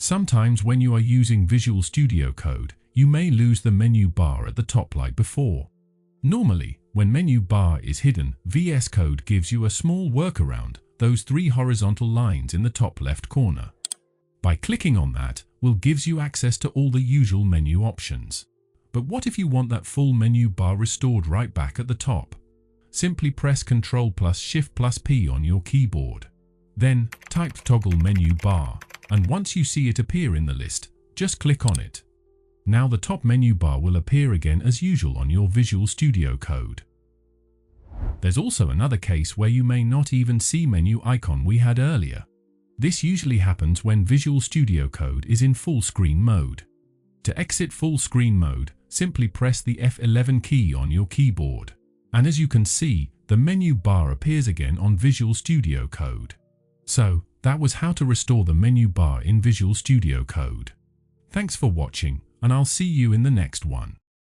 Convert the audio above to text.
Sometimes when you are using Visual Studio Code, you may lose the menu bar at the top like before. Normally, when menu bar is hidden, VS Code gives you a small workaround, those 3 horizontal lines in the top left corner. By clicking on that, will gives you access to all the usual menu options. But what if you want that full menu bar restored right back at the top? Simply press Ctrl plus Shift plus P on your keyboard. Then type toggle menu bar, and once you see it appear in the list, just click on it. Now the top menu bar will appear again as usual on your Visual Studio Code. There's also another case where you may not even see menu icon we had earlier. This usually happens when Visual Studio Code is in full screen mode. To exit full screen mode, simply press the F11 key on your keyboard. And as you can see, the menu bar appears again on Visual Studio Code. So, that was how to restore the menu bar in Visual Studio Code. Thanks for watching, and I'll see you in the next one.